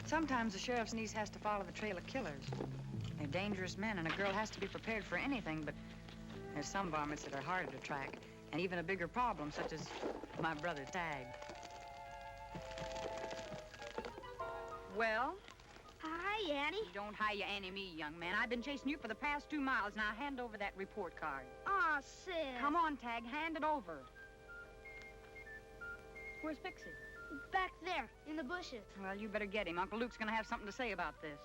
Sometimes the sheriff's niece has to follow the trail of killers. They're dangerous men, and a girl has to be prepared for anything, but there's some varmints that are harder to track, and even a bigger problem, such as my brother Tag. Well? Hi, Annie. Don't hi you Annie me, young man. I've been chasing you for the past 2 miles. Now hand over that report card. Aw, sis. Come on, Tag, hand it over. Where's Pixie? Back there, in the bushes. Well, you better get him. Uncle Luke's gonna have something to say about this.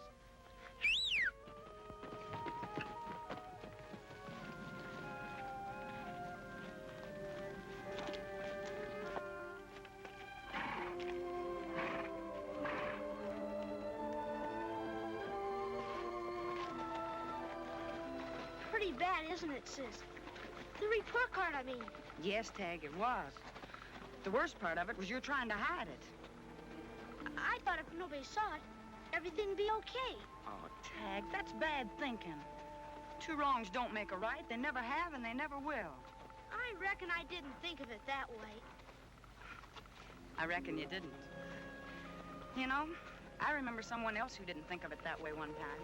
Pretty bad, isn't it, sis? The report card, I mean. Yes, Tag, it was. The worst part of it was you're trying to hide it. I thought if nobody saw it, everything'd be okay. Oh, Tag, that's bad thinking. 2 wrongs don't make a right. They never have, and they never will. I reckon I didn't think of it that way. I reckon you didn't. You know, I remember someone else who didn't think of it that way one time.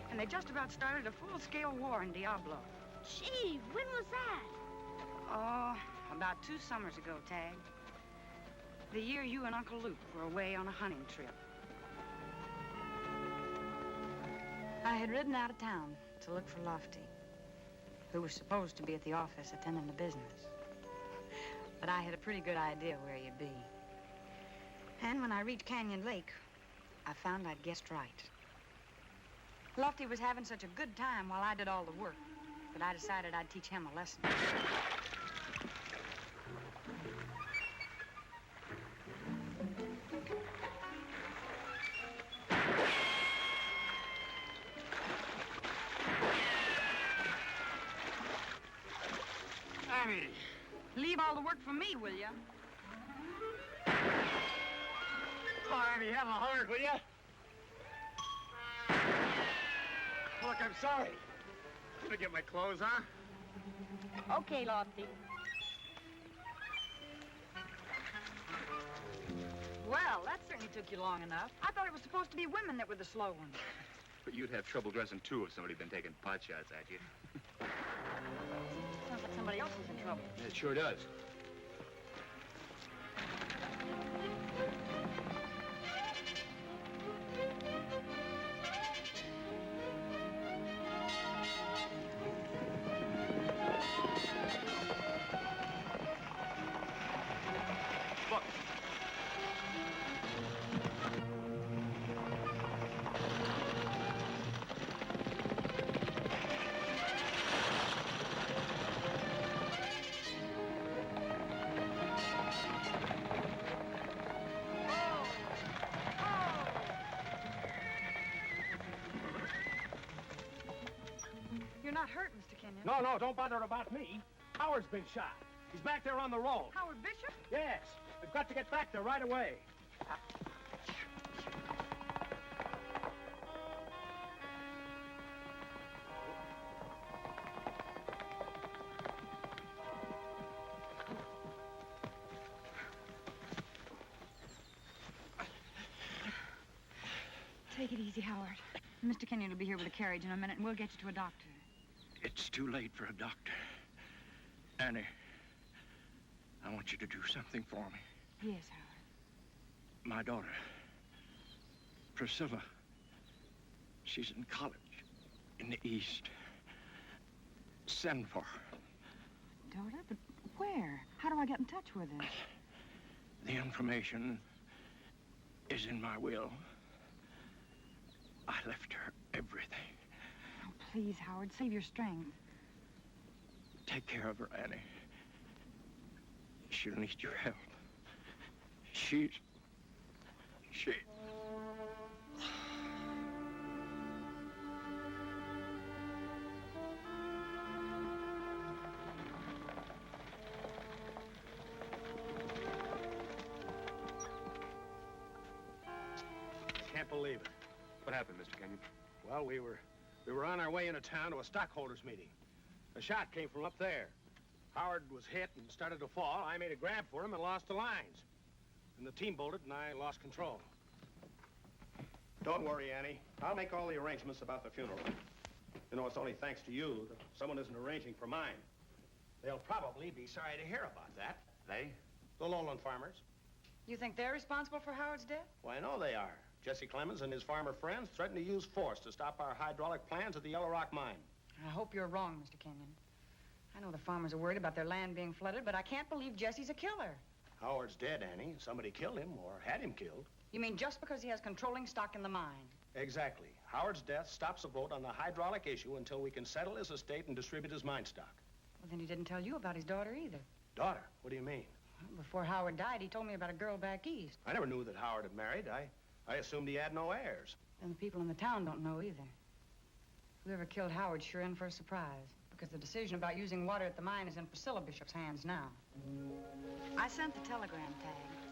And they just about started a full-scale war in Diablo. Gee, when was that? Oh, about 2 summers ago, Tag. The year you and Uncle Luke were away on a hunting trip. I had ridden out of town to look for Lofty, who was supposed to be at the office attending to business. But I had a pretty good idea where he'd be. And when I reached Canyon Lake, I found I'd guessed right. Lofty was having such a good time while I did all the work that I decided I'd teach him a lesson. Annie! Leave all the work for me, will you? Come on, Annie, have a heart, will you? Look, I'm sorry. Let me get my clothes, huh? Okay, Lofty. Well, that certainly took you long enough. I thought it was supposed to be women that were the slow ones. But you'd have trouble dressing, too, if somebody'd been taking pot shots at you. Sounds like somebody else was in trouble. It sure does. Look. You're not hurt, Mr. Kenyon. No, don't bother about me. Howard's been shot. He's back there on the road. Howard Bishop? Yes. We've got to get back there right away. Take it easy, Howard. Mr. Kenyon will be here with a carriage in a minute, and we'll get you to a doctor. It's too late for a doctor. Annie, I want you to do something for me. Yes, Howard. My daughter, Priscilla, she's in college in the East. Send for her. Daughter? But where? How do I get in touch with her? The information is in my will. I left her everything. Oh, please, Howard, save your strength. Take care of her, Annie. She'll need your help. She... Can't believe it. What happened, Mr. Kenyon? Well, we were on our way into town to a stockholders meeting. A shot came from up there. Howard was hit and started to fall. I made a grab for him and lost the lines. And the team bolted and I lost control. Don't worry, Annie. I'll make all the arrangements about the funeral. You know, it's only thanks to you that someone isn't arranging for mine. They'll probably be sorry to hear about that. They? The lowland farmers. You think they're responsible for Howard's death? Why, I know they are. Jesse Clemens and his farmer friends threatened to use force to stop our hydraulic plans at the Yellow Rock mine. I hope you're wrong, Mr. Kenyon. I know the farmers are worried about their land being flooded, but I can't believe Jesse's a killer. Howard's dead, Annie. Somebody killed him or had him killed. You mean just because he has controlling stock in the mine? Exactly. Howard's death stops a vote on the hydraulic issue until we can settle his estate and distribute his mine stock. Well, then he didn't tell you about his daughter either. Daughter? What do you mean? Well, before Howard died, he told me about a girl back east. I never knew that Howard had married. I assumed he had no heirs. And the people in the town don't know either. Whoever killed Howard sure in for a surprise, because the decision about using water at the mine is in Priscilla Bishop's hands now. I sent the telegram tag,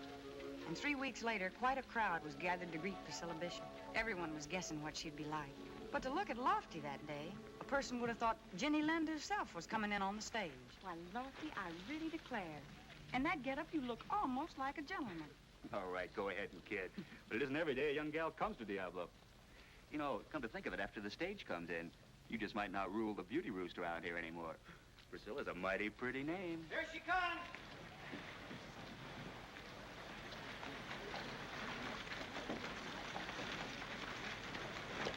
and 3 weeks later, quite a crowd was gathered to greet Priscilla Bishop. Everyone was guessing what she'd be like. But to look at Lofty that day, a person would have thought Jenny Lind herself was coming in on the stage. Why, Lofty, I really declare. And that getup, you look almost like a gentleman. All right, go ahead and kid. But it isn't every day a young gal comes to Diablo. You know, come to think of it, after the stage comes in, you just might not rule the beauty roost around here anymore. Priscilla's a mighty pretty name. Here she comes!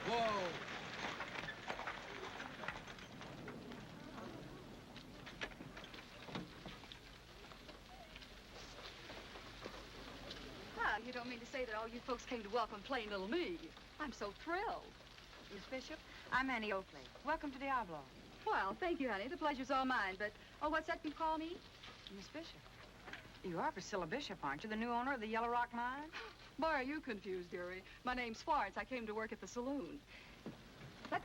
Whoa! Well, you don't mean to say that all you folks came to welcome plain little me. I'm so thrilled. Miss Bishop, I'm Annie Oakley. Welcome to Diablo. Well, thank you, honey. The pleasure's all mine. But, oh, what's that you call me? Miss Bishop, you are Priscilla Bishop, aren't you? The new owner of the Yellow Rock mine? Boy, are you confused, dearie. My name's Florence. I came to work at the saloon. But,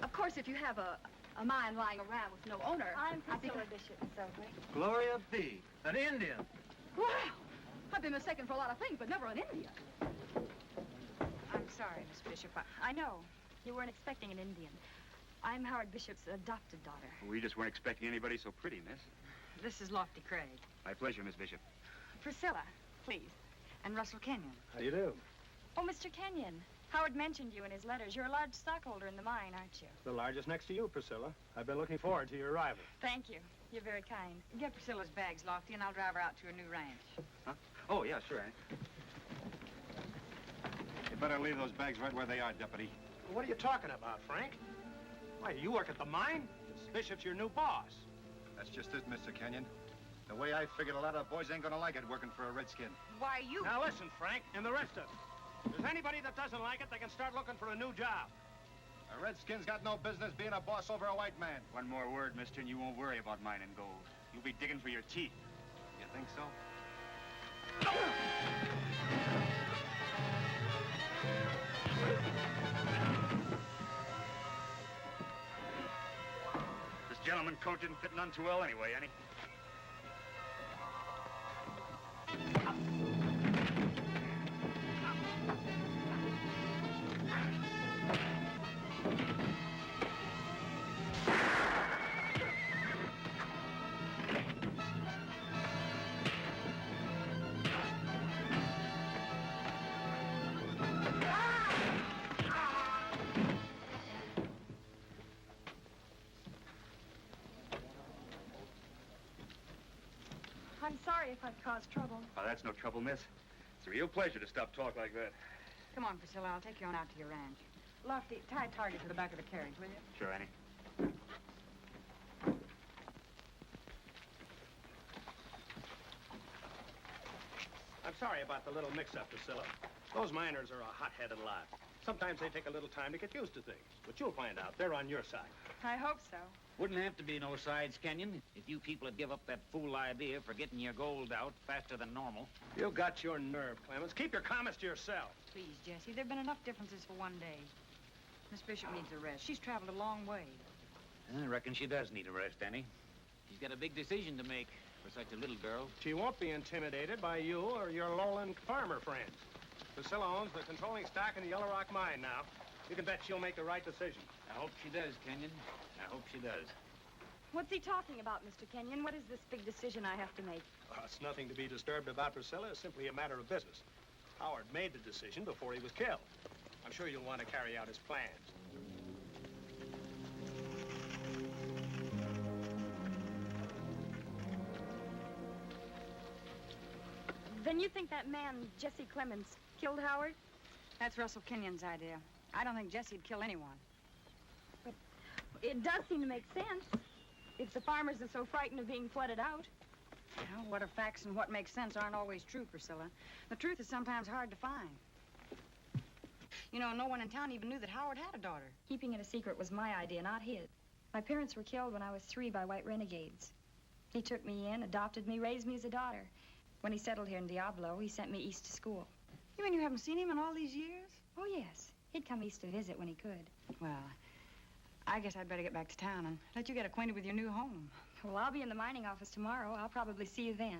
of course, if you have a mine lying around with no owner... I'm I think Priscilla Bishop, Miss Oakley. Gloria B., an Indian. Wow! I've been mistaken for a lot of things, but never an Indian. I'm sorry, Miss Bishop. I know. You weren't expecting an Indian. I'm Howard Bishop's adopted daughter. We just weren't expecting anybody so pretty, miss. This is Lofty Craig. My pleasure, Miss Bishop. Priscilla, please. And Russell Kenyon. How do you do? Oh, Mr. Kenyon. Howard mentioned you in his letters. You're a large stockholder in the mine, aren't you? The largest next to you, Priscilla. I've been looking forward to your arrival. Thank you. You're very kind. Get Priscilla's bags, Lofty, and I'll drive her out to her new ranch. Huh? Oh, yeah, sure, Annie. You better leave those bags right where they are, Deputy. What are you talking about, Frank? Why, you work at the mine? Bishop's your new boss. That's just it, Mr. Kenyon. The way I figured, a lot of boys ain't gonna like it working for a redskin. Why, you... Now listen, Frank, and the rest of us. If there's anybody that doesn't like it, they can start looking for a new job. A redskin's got no business being a boss over a white man. One more word, mister, and you won't worry about mine and gold. You'll be digging for your teeth. You think so? This gentleman coat didn't fit none too well anyway, Annie. I'm sorry if I've caused trouble. Oh, that's no trouble, miss. It's a real pleasure to stop talk like that. Come on, Priscilla. I'll take you on out to your ranch. Lofty, tie a target to the back of the carriage, will you? Sure, Annie. I'm sorry about the little mix-up, Priscilla. Those miners are a hot-headed lot. Sometimes they take a little time to get used to things. But you'll find out. They're on your side. I hope so. Wouldn't have to be no sides, Kenyon, if you people would give up that fool idea for getting your gold out faster than normal. You got your nerve, Clemens. Keep your comments to yourself. Please, Jesse. There have been enough differences for one day. Miss Bishop needs a rest. She's traveled a long way. I reckon she does need a rest, Annie. She's got a big decision to make for such a little girl. She won't be intimidated by you or your lowland farmer friends. Priscilla owns the controlling stock in the Yellow Rock mine now. You can bet she'll make the right decision. I hope she does, Kenyon. I hope she does. What's he talking about, Mr. Kenyon? What is this big decision I have to make? It's nothing to be disturbed about, Priscilla. It's simply a matter of business. Howard made the decision before he was killed. I'm sure you'll want to carry out his plans. Then you think that man, Jesse Clemens, killed Howard? That's Russell Kenyon's idea. I don't think Jesse'd kill anyone. But it does seem to make sense. If the farmers are so frightened of being flooded out. Well, what are facts and what makes sense aren't always true, Priscilla. The truth is sometimes hard to find. You know, no one in town even knew that Howard had a daughter. Keeping it a secret was my idea, not his. My parents were killed when I was 3 by white renegades. He took me in, adopted me, raised me as a daughter. When he settled here in Diablo, he sent me east to school. You mean you haven't seen him in all these years? Oh, yes. He'd come east to visit when he could. Well, I guess I'd better get back to town and let you get acquainted with your new home. Well, I'll be in the mining office tomorrow. I'll probably see you then.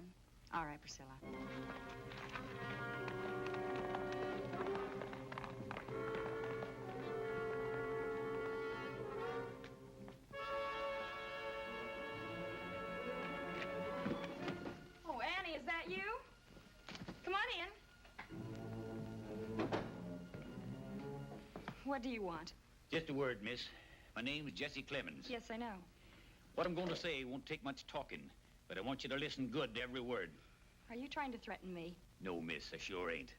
All right, Priscilla. Oh, Annie, is that you? Come on in. What do you want? Just a word, miss. My name's Jesse Clemens. Yes, I know. What I'm going to say won't take much talking, but I want you to listen good to every word. Are you trying to threaten me? No, miss, I sure ain't.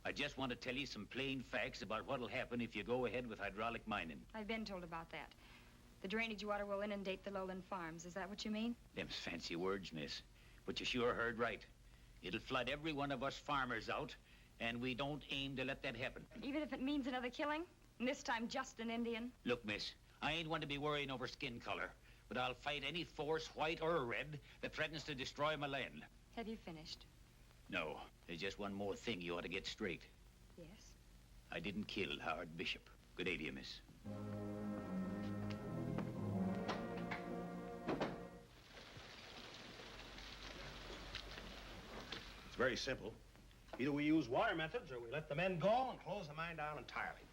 I just want to tell you some plain facts about what'll happen if you go ahead with hydraulic mining. I've been told about that. The drainage water will inundate the lowland farms. Is that what you mean? Them's fancy words, miss. But you sure heard right. It'll flood every one of us farmers out, and we don't aim to let that happen. Even if it means another killing? And this time just an Indian? Look, miss, I ain't one to be worrying over skin color, but I'll fight any force, white or red, that threatens to destroy my land. Have you finished? No, there's just one more thing you ought to get straight. Yes. I didn't kill Howard Bishop. Good day to you, miss. It's very simple. Either we use water methods or we let the men go and close the mine down entirely.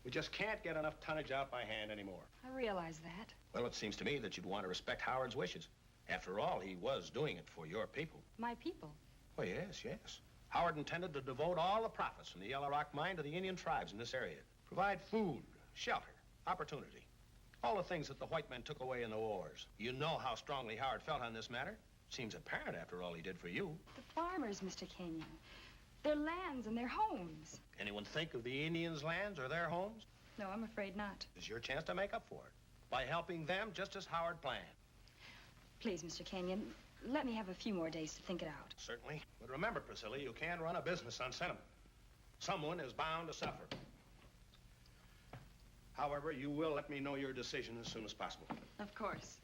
We just can't get enough tonnage out by hand anymore. I realize that. Well, it seems to me that you'd want to respect Howard's wishes. After all, he was doing it for your people. My people. Oh, yes, yes. Howard intended to devote all the profits from the Yellow Rock mine to the Indian tribes in this area. Provide food, shelter, opportunity. All the things that the white men took away in the wars. You know how strongly Howard felt on this matter. Seems apparent after all he did for you. The farmers, Mr. Kenyon. Their lands and their homes. Anyone think of the Indians' lands or their homes? No, I'm afraid not. It's your chance to make up for it by helping them just as Howard planned. Please, Mr. Kenyon, let me have a few more days to think it out. Certainly. But remember, Priscilla, you can't run a business on sentiment. Someone is bound to suffer. However, you will let me know your decision as soon as possible. Of course.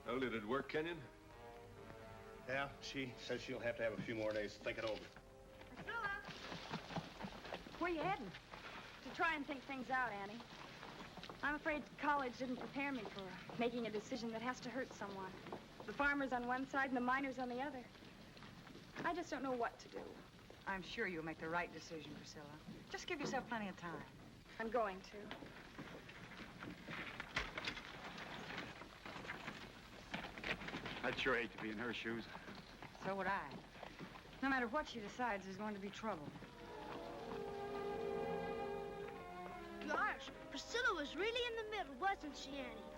Well, did it work, Kenyon? Yeah, she says she'll have to have a few more days to think it over. Priscilla! Where you heading? To try and think things out, Annie. I'm afraid college didn't prepare me for making a decision that has to hurt someone. The farmers on one side and the miners on the other. I just don't know what to do. I'm sure you'll make the right decision, Priscilla. Just give yourself plenty of time. I'm going to. I'd sure hate to be in her shoes. So would I. No matter what she decides, there's going to be trouble. Gosh, Priscilla was really in the middle, wasn't she, Annie?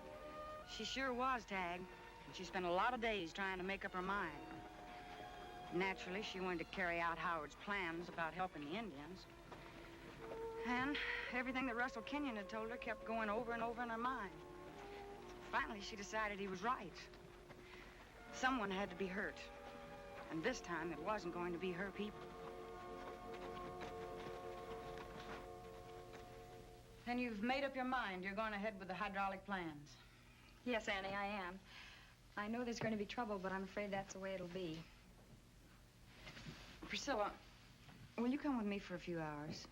She sure was, Tag. And she spent a lot of days trying to make up her mind. Naturally, she wanted to carry out Howard's plans about helping the Indians. And everything that Russell Kenyon had told her kept going over and over in her mind. Finally, she decided he was right. Someone had to be hurt. And this time, it wasn't going to be her people. Then you've made up your mind. You're going ahead with the hydraulic plans. Yes, Annie, I am. I know there's going to be trouble, but I'm afraid that's the way it'll be. Priscilla, will you come with me for a few hours?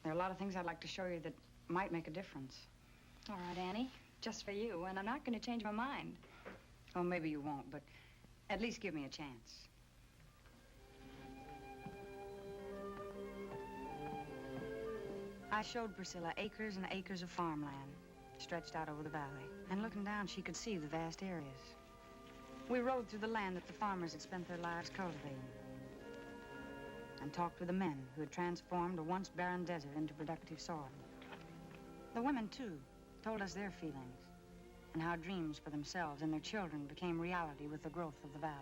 There are a lot of things I'd like to show you that might make a difference. All right, Annie. Just for you, and I'm not going to change my mind. Well, maybe you won't, but at least give me a chance. I showed Priscilla acres and acres of farmland stretched out over the valley. And looking down, she could see the vast areas. We rode through the land that the farmers had spent their lives cultivating, and talked with the men who had transformed a once barren desert into productive soil. The women, too, told us their feelings and how dreams for themselves and their children became reality with the growth of the valley.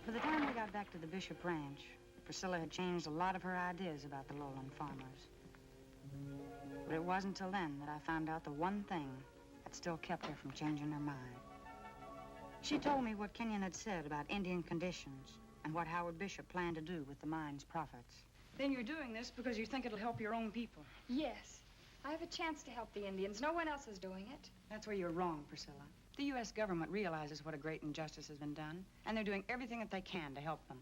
By the time we got back to the Bishop Ranch, Priscilla had changed a lot of her ideas about the lowland farmers. But it wasn't until then that I found out the one thing that still kept her from changing her mind. She told me what Kenyon had said about Indian conditions and what Howard Bishop planned to do with the mine's profits. Then you're doing this because you think it'll help your own people. Yes. I have a chance to help the Indians. No one else is doing it. That's where you're wrong, Priscilla. The U.S. government realizes what a great injustice has been done, and they're doing everything that they can to help them.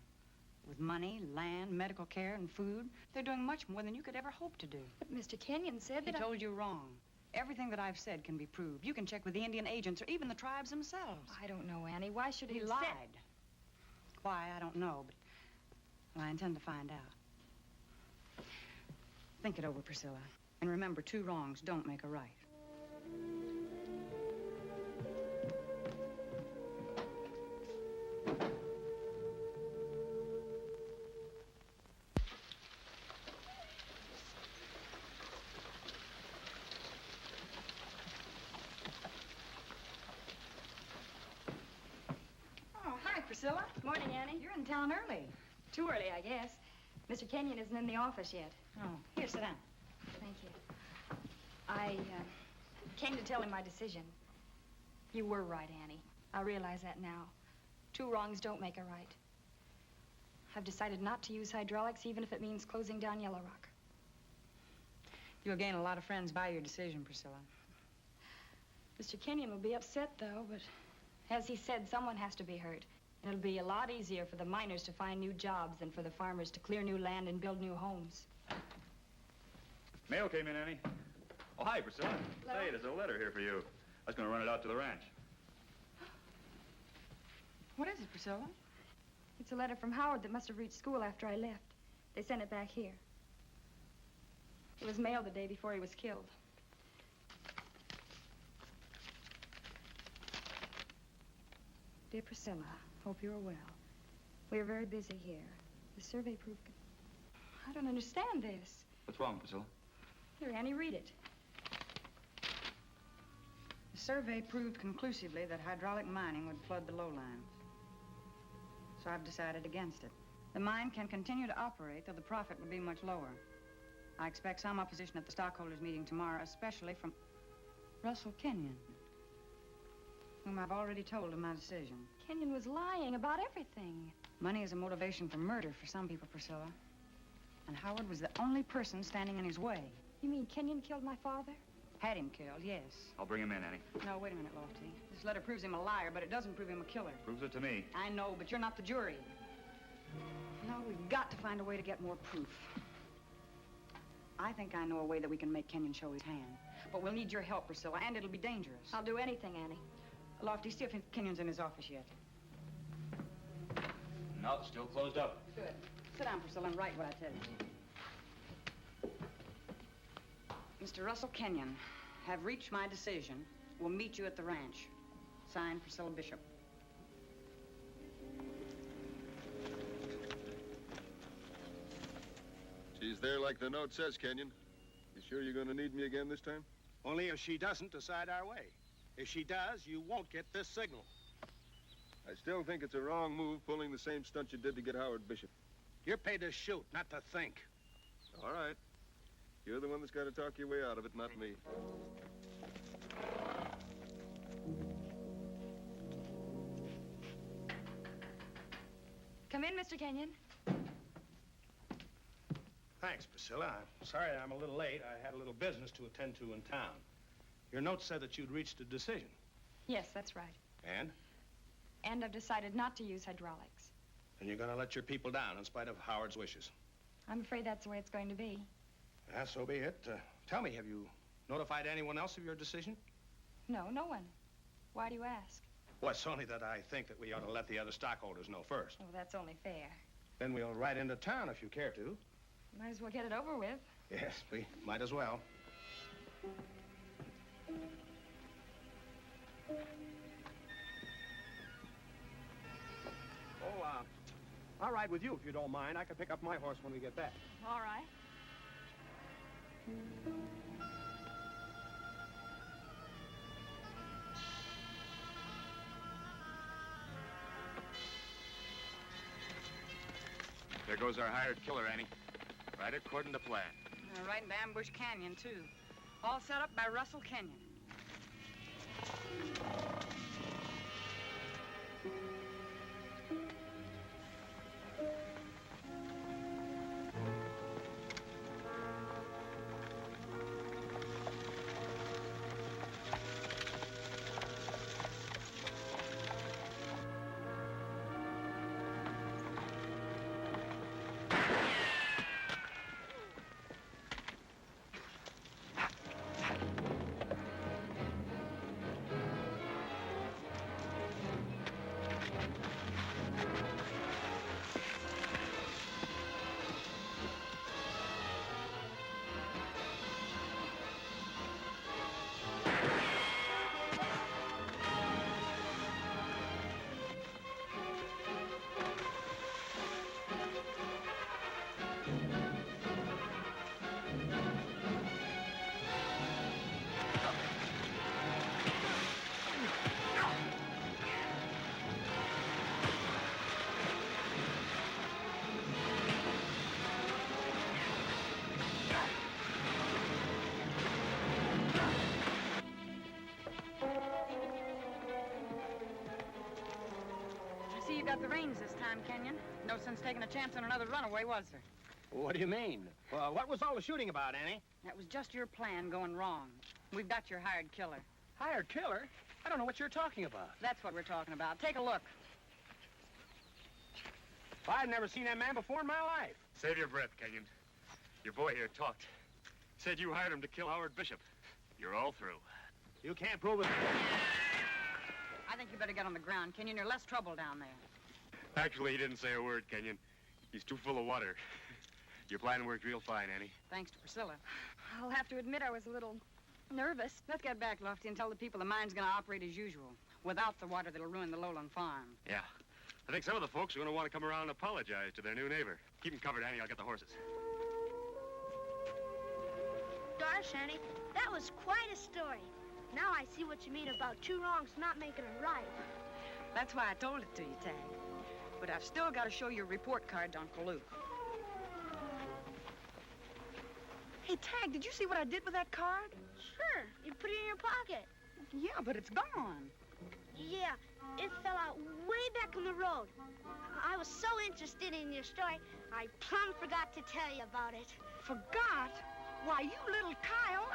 With money, land, medical care, and food, they're doing much more than you could ever hope to do. But Mr. Kenyon said He that told you wrong. Everything that I've said can be proved. You can check with the Indian agents or even the tribes themselves. I don't know, Annie. Why should He he lied. say- Why, I don't know, but well, I intend to find out. Think it over, Priscilla. And remember, 2 wrongs don't make a right. Oh, hi, Priscilla. Morning, Annie. You're in town early. Too early, I guess. Mr. Kenyon isn't in the office yet. Oh, here, sit down. Thank you. I came to tell him my decision. You were right, Annie. I realize that now. 2 wrongs don't make a right. I've decided not to use hydraulics, even if it means closing down Yellow Rock. You'll gain a lot of friends by your decision, Priscilla. Mr. Kenyon will be upset, though, but as he said, someone has to be hurt. And it'll be a lot easier for the miners to find new jobs than for the farmers to clear new land and build new homes. Mail came in, Annie. Oh, hi, Priscilla. Hello. Hey, there's a letter here for you. I was going to run it out to the ranch. What is it, Priscilla? It's a letter from Howard that must have reached school after I left. They sent it back here. It was mailed the day before he was killed. Dear Priscilla, hope you're well. We are very busy here. The survey proved... I don't understand this. What's wrong, Priscilla? Here, Annie, read it. The survey proved conclusively that hydraulic mining would flood the lowlands. So I've decided against it. The mine can continue to operate, though the profit would be much lower. I expect some opposition at the stockholders' meeting tomorrow, especially from Russell Kenyon, whom I've already told of my decision. Kenyon was lying about everything. Money is a motivation for murder for some people, Priscilla. And Howard was the only person standing in his way. You mean Kenyon killed my father? Had him killed, yes. I'll bring him in, Annie. No, wait a minute, Lofty. This letter proves him a liar, but it doesn't prove him a killer. Proves it to me. I know, but you're not the jury. No, we've got to find a way to get more proof. I think I know a way that we can make Kenyon show his hand. But we'll need your help, Priscilla, and it'll be dangerous. I'll do anything, Annie. Lofty, see if Kenyon's in his office yet. No, it's still closed up. Good. Sit down, Priscilla, and write what I tell you. Mr. Russell Kenyon, have reached my decision. We'll meet you at the ranch. Signed, Priscilla Bishop. She's there like the note says, Kenyon. You sure you're going to need me again this time? Only if she doesn't decide our way. If she does, you won't get this signal. I still think it's a wrong move pulling the same stunt you did to get Howard Bishop. You're paid to shoot, not to think. All right. You're the one that's got to talk your way out of it, not me. Come in, Mr. Kenyon. Thanks, Priscilla. I'm sorry I'm a little late. I had a little business to attend to in town. Your note said that you'd reached a decision. Yes, that's right. And? And I've decided not to use hydraulics. And you're going to let your people down in spite of Howard's wishes. I'm afraid that's the way it's going to be. Yeah, so be it. Tell me, have you notified anyone else of your decision? No, no one. Why do you ask? Well, it's only that I think that we ought to let the other stockholders know first. Oh, that's only fair. Then we'll ride into town if you care to. Might as well get it over with. Yes, we might as well. I'll ride with you if you don't mind. I can pick up my horse when we get back. All right. There goes our hired killer, Annie. Right according to plan. Right into Ambush Canyon, too. All set up by Russell Kenyon. You got the reins this time, Kenyon. No sense taking a chance on another runaway, was there? What do you mean? Well, what was all the shooting about, Annie? That was just your plan going wrong. We've got your hired killer. Hired killer? I don't know what you're talking about. That's what we're talking about. Take a look. I've never seen that man before in my life. Save your breath, Kenyon. Your boy here talked. Said you hired him to kill Howard Bishop. You're all through. You can't prove it. I think you better get on the ground, Kenyon. You're less trouble down there. Actually, he didn't say a word, Kenyon. He's too full of water. Your plan worked real fine, Annie. Thanks to Priscilla. I'll have to admit I was a little nervous. Let's get back, Lofty, and tell the people the mine's going to operate as usual, without the water that'll ruin the lowland farm. Yeah. I think some of the folks are going to want to come around and apologize to their new neighbor. Keep them covered, Annie. I'll get the horses. Gosh, Annie, that was quite a story. Now I see what you mean about two wrongs not making a right. That's why I told it to you, Tag. But I've still got to show your report card to Uncle Luke. Hey, Tag, did you see what I did with that card? Sure, you put it in your pocket. Yeah, but it's gone. Yeah, it fell out way back in the road. I was so interested in your story, I plumb forgot to tell you about it. Forgot? Why, you little Kyle.